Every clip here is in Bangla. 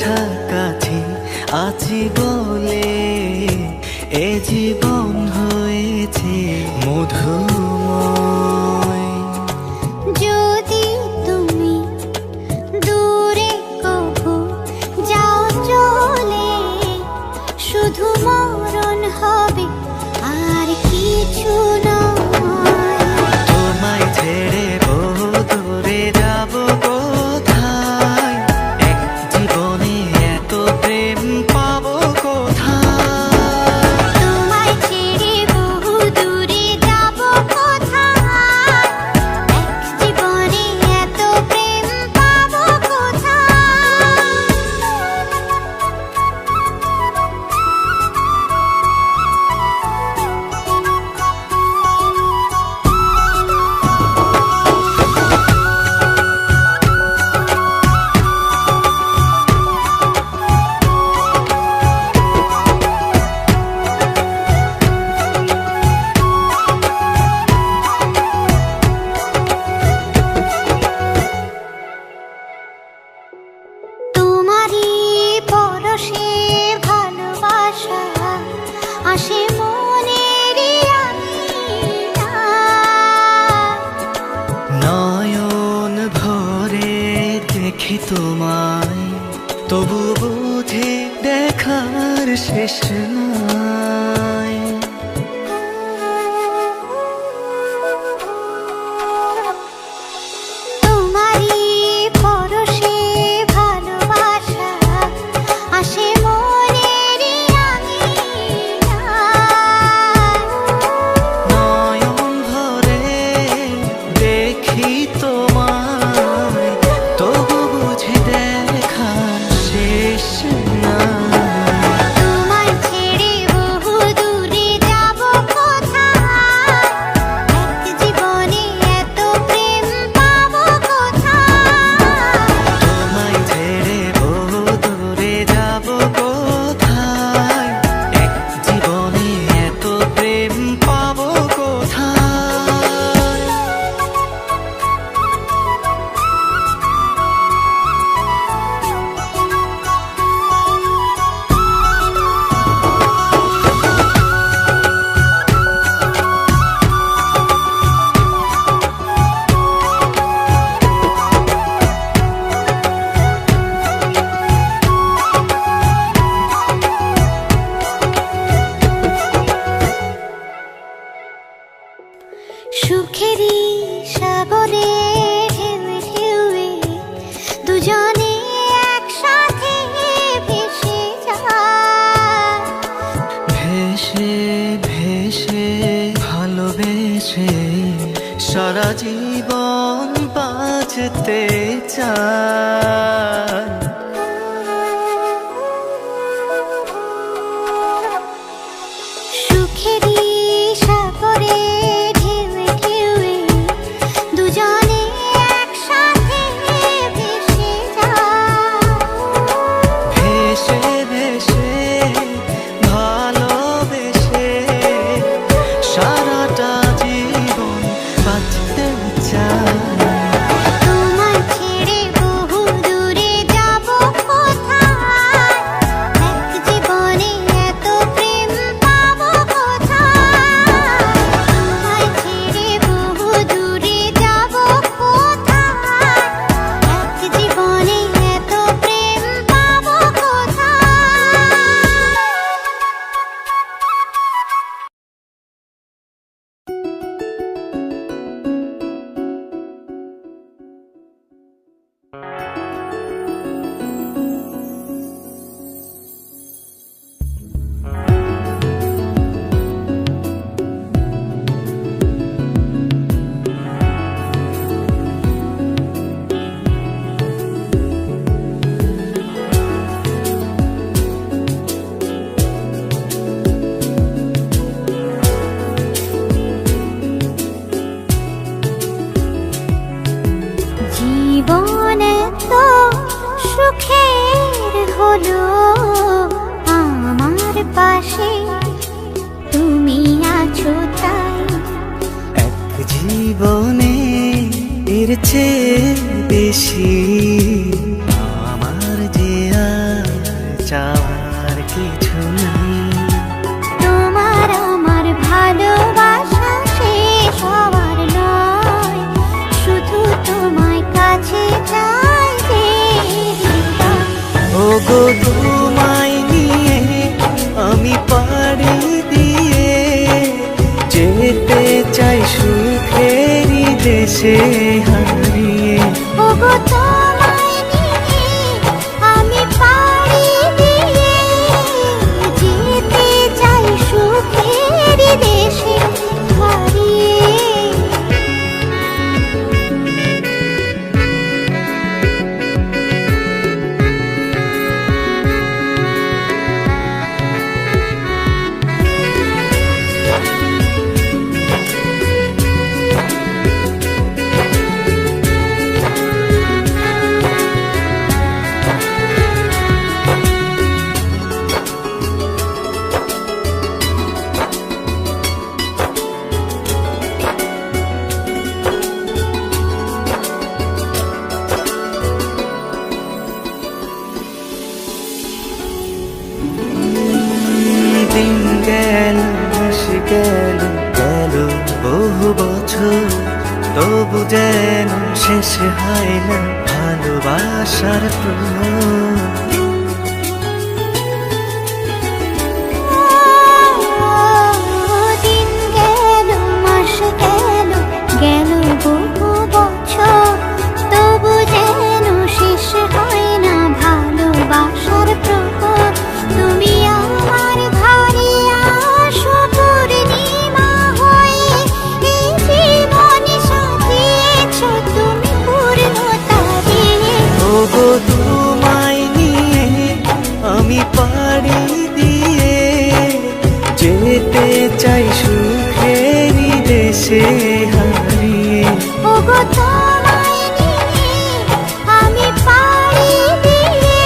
কাছাকাছি আছি বলে এ জীবন হয়েছে মধুময়। যদি তুমি দূরে কভু যাও চলে, শুধু মরণ হবে আর কিছু নয়। তোমায় ছেড়ে বহু দূরে যাব কোথায়, এক জীবনে এত প্রেম পাবো কোথায়। তোমায় ছেড়ে বহু দূরে যাব কোথায়, এক জীবনে এত প্রেম পাবো কোথায়। তোমারই পরশে ভালোবাসা আসে মনেরই আঙিনায়। নয়ন ভরে দেখি তোমায়, তবু বুঝে দেখার শেষ নাই। তোমারই পরশে ভালোবাসা আসে মনেরই আঙিনায়। নয়ন ভরে দেখি তোমায়, তবু বুঝে দেখার শেষ নাই। তোমায় ছেড়ে বহু দূরে যাব কোথায়, এক জীবনে এত প্রেম পাবো কোথায়। তোমায় ছেড়ে বহু দূরে যাব কোথায়, এক জীবনে এত প্রেম পাবো কোথায়। সুখেরই সাগরে ঢেউয়ে ঢেউয়ে দুজনে একসাথে ভেসে যায়। ভেসে ভেসে ভালোবেসে সারা জীবন বাঁচতে চায়। সুখেরই সাগরে ঢেউয়ে ঢেউয়ে দুজনে একসাথে ভেসে যায়। ভেসে ভেসে ভালোবেসে সারাটা জীবন বাঁচতে চায়। তোমায় ছেড়ে বহু দূরে যাব কোথায়, এক জীবনে এত প্রেম পাবো কোথায়। তোমায় ছেড়ে বহু দূরে যাব কোথায়, এক জীবনে এত প্রেম পাবো কোথায়। জীবন এত সুখের হলো আমার পাশে, তুমি আছো তাই। এক জীবনে এর চেয়ে বেশি আমার যে আর দেশে হারিয়ে। ওগো তোমায় নিয়ে আমি পাড়ি দিয়ে যেতে চাই সুখের দেশে হারিয়ে। দিন গেল মাস গেল গেল বহু বছর, তবু যেন শেষ হয় না ভালোবাসার প্রহর। দিন গেল মাস গেল গেল বহু বছর, তবু যেন শেষ হয় না ভালোবাসার প্রহর। তুমি আমার ঘরে আসো পূর্ণিমা হয়ে, এই জীবন সাজিয়েছ তুমি পূর্ণতা দিয়ে। ওগো তোমায় নিয়ে আমি পাড়ি দিয়ে যেতে চাই সুখেরই দেশে হারিয়ে। ওগো তোমায় নিয়ে আমি পাড়ি দিয়ে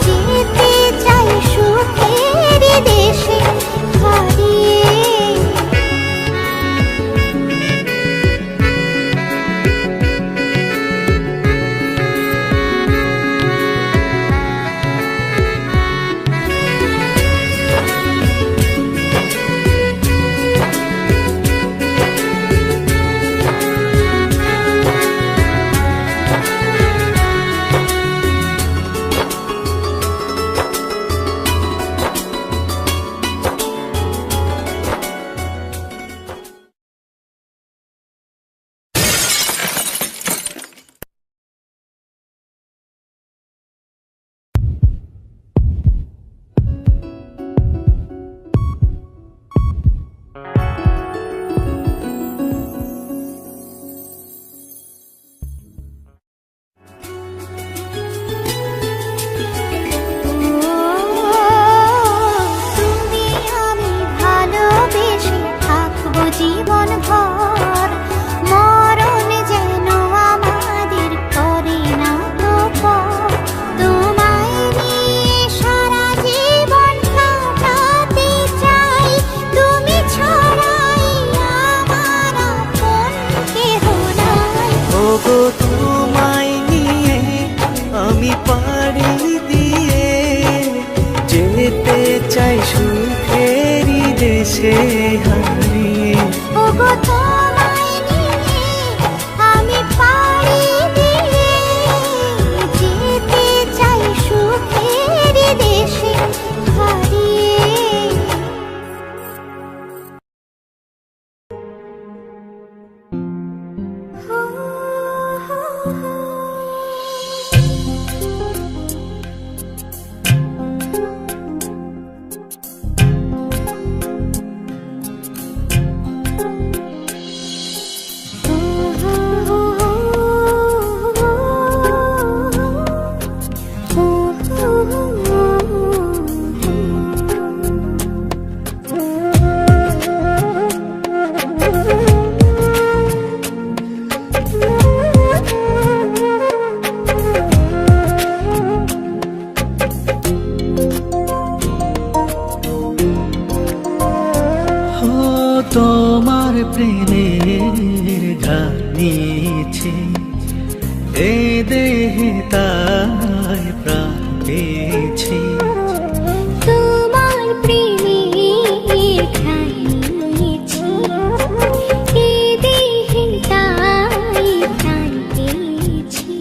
যেতে চাই সুখের দেশে হারিয়ে। তুমি আমি ভালোবেসে থাকবো জীবন ভর, মরণ যেন আমাদের করে না তো পর। তোমায় নিয়ে সারা জীবন কাটাতে চাই, তুমি ছাড়াই আমার আপন কেহ নাই। ওগো তোমায় নিয়ে আমি পাড়ি দিয়ে যেতে চাই সুখেরই দেশে হারিয়ে। ওগো তোমায় নিয়ে আমি পাড়ি দিয়ে যেতে চাই সুখের দেশে হারিয়ে। তোমার প্রেমের ঘাট নিয়েছি এ দেহে, তাই প্রাণ পেয়েছি। তোমার প্রেমে খাইয়েছি এ দেহে, তাই প্রাণ পেয়েছি।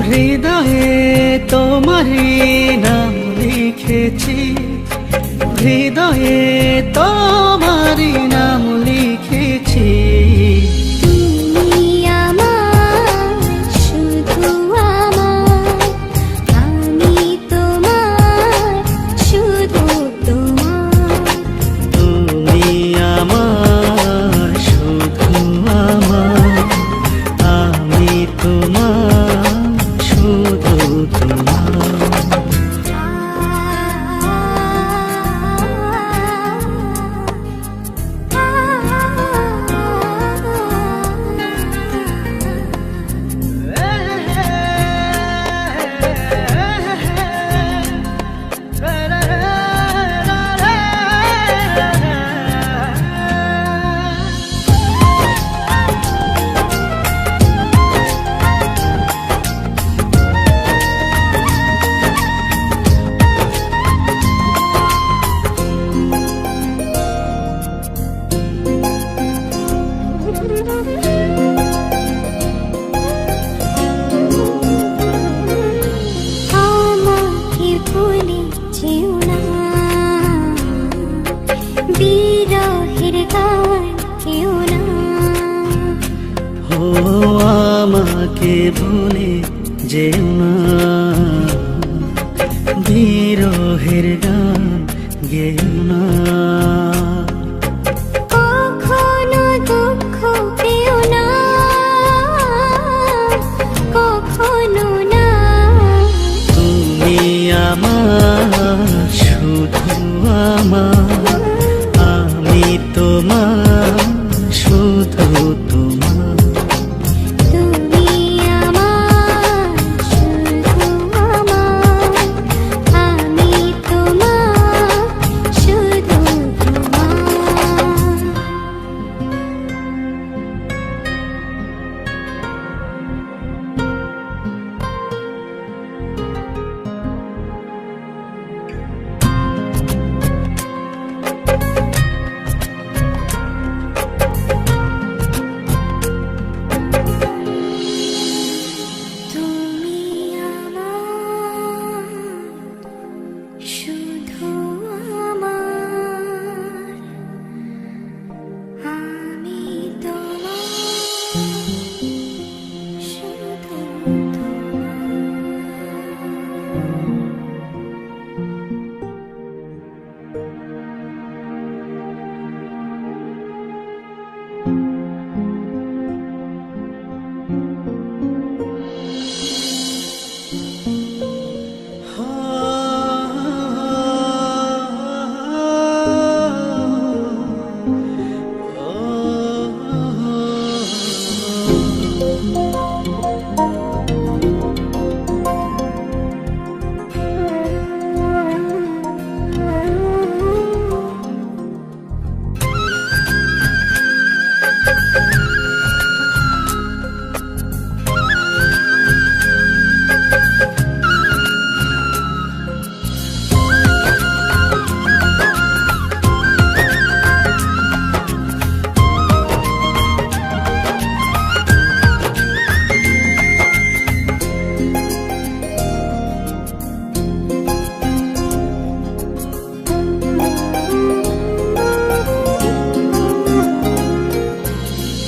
হৃদয়ে তোমারই নাম লিখেছি, হৃদয়ে তোমারই নাম লিখেছি। তুমি আমাকে ভুলে যেও না, বিরহের গান গেও না। কখনো দুঃখ পেও না, কখনো না। তুমি আমার, শুধু আমার, আমি তোমার, শুধু তোমার। তুমি আমার, শুধু আমার, আমি তোমার, শুধু তোমার। তুমি আমার, শুধু আমার, আমি তোমার, শুধু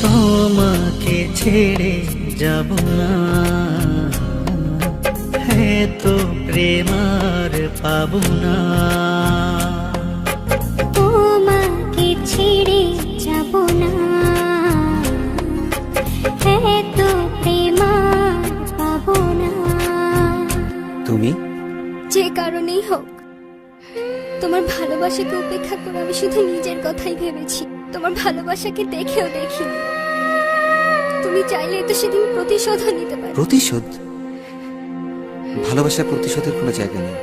তোমাকে ছেড়ে যাব না, তো প্রেম আর পাবো না। তোমাকে ছেড়ে যাব না, এত প্রেম আর পাবো না। তুমি যে কারণেই হোক, তোমার ভালোবাসাকে উপেক্ষা করে আমি শুধু নিজের কথাই ভেবেছি, তোমার ভালোবাসাকে দেখেও দেখিনি। তুমি চাইলে তো সেদিন প্রতিশোধও নিতে পারো। প্রতিশোধ? ভালোবাসার প্রতিশোধের কোনো জায়গা নেই।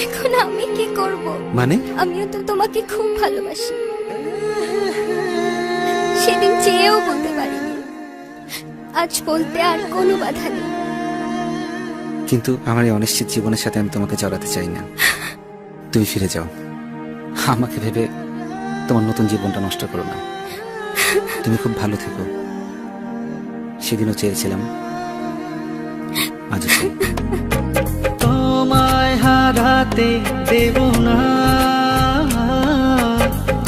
এখন আমি কি করব? মানে? আমিও তো তোমাকে খুব ভালোবাসি, সেদিন চেয়েও বলতে পারিনি, আজ বলতে আর কোনো বাধা নেই। কিন্তু আমার এই অনিশ্চিত জীবনের সাথে আমি তোমাকে জড়াতে চাই না। তুমি ফিরে যাও, আমাকে ভেবে তোমার নতুন জীবনটা নষ্ট করো না। তুমি খুব ভালো থেকো। সেদিনও চেয়েছিলাম, আজও চাই। তোমায় হারাতে দেব না,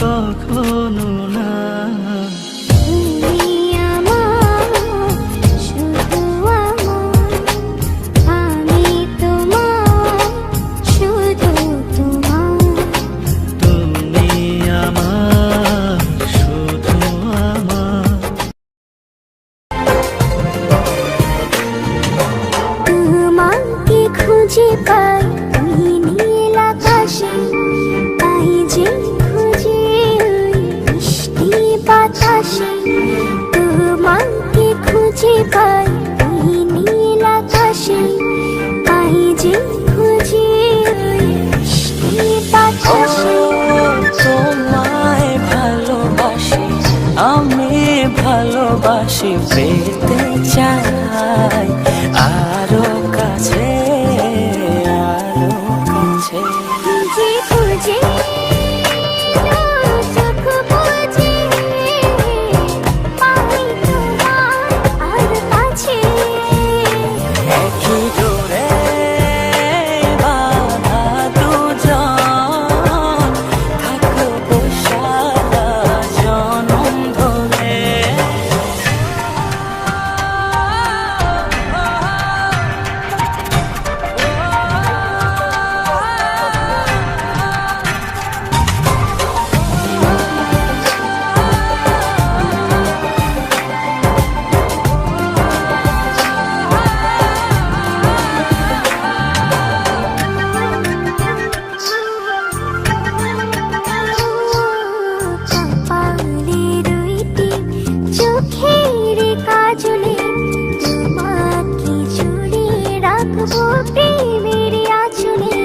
কখনো না। তুমি আমার, শুধু আমার, আমি তোমার, শুধু তোমার। তুমি আমার, শুধু আমার। তোমাকে খুঁজে পাই ওই নীল আকাশে, থাকবো প্রেমের আঁচলে।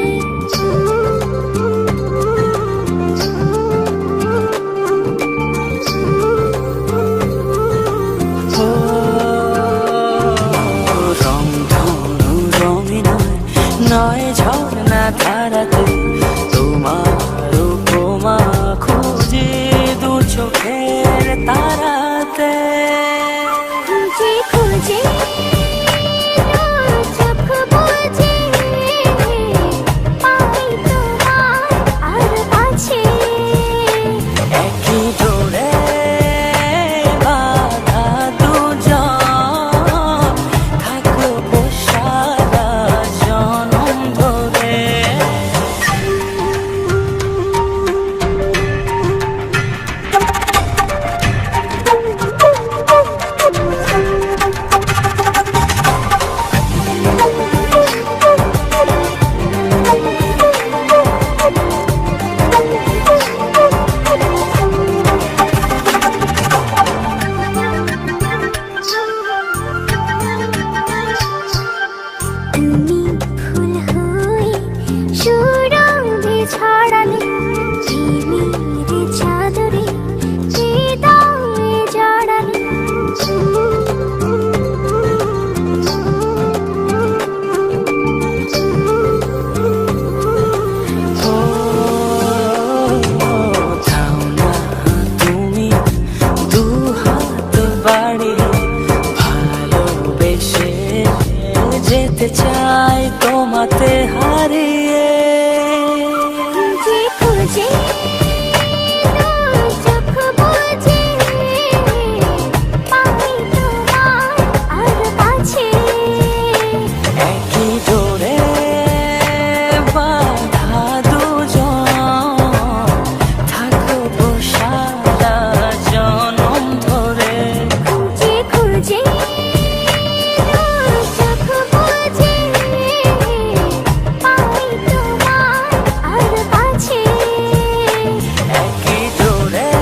রংধনু রঙে নয় ঝর্ণা ধারাতে তোমার উপমা খুঁজে দু চোখের তারাতে। খুঁজে খুঁজে চোখ বুজে পাই তোমার আর কাছে। একই ডোরে বাঁধা দুজন থাকবো সারা জনম ধরে। তুমি ফুল হয়ে সুরভি ছড়ালে প্রেমের চাদরে হৃদয়ে জড়ালে। ও থাও না তুমি দু হাত বাড়িয়ে, ভালোবেসে যেতে চাই তোমাতে হারিয়ে। খুঁজে খুঁজে চোখ বুজে পাই তোমার আর কাছে। একই ডোরে বাঁধা দুজন থাকবো সারা জনম ধরে। খুঁজে খুঁজে চোখ বুজে পাই তোমার আর কাছে। একই ডোরে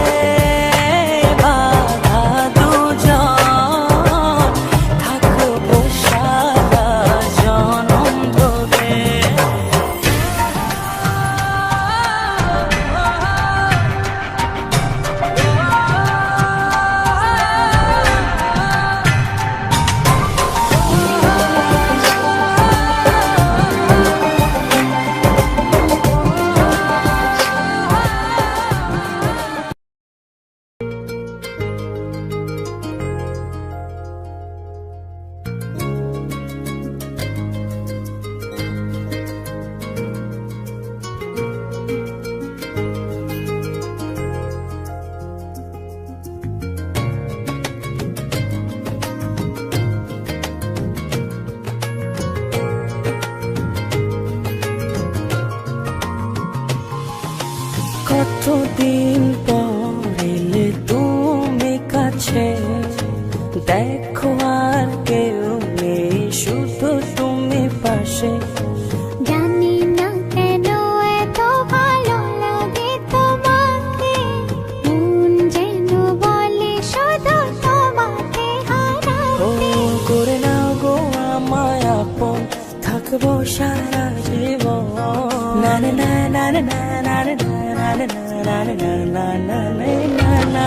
বাঁধা দুজন থাকবো সারা জনম ধরে। কতদিন পর এলে তুমি কাছে, দেখো আর কেউ নেই শুধু তুমি পাশে। জানি না কেন এত ভালো লাগে তোমাকে, মন যেন বলে শুধু তোমাকে ও হারাতে। করে নাও গো আমায় আপন, থাকবো সারা জীবন। না না না না না না না না না না না না না না না না।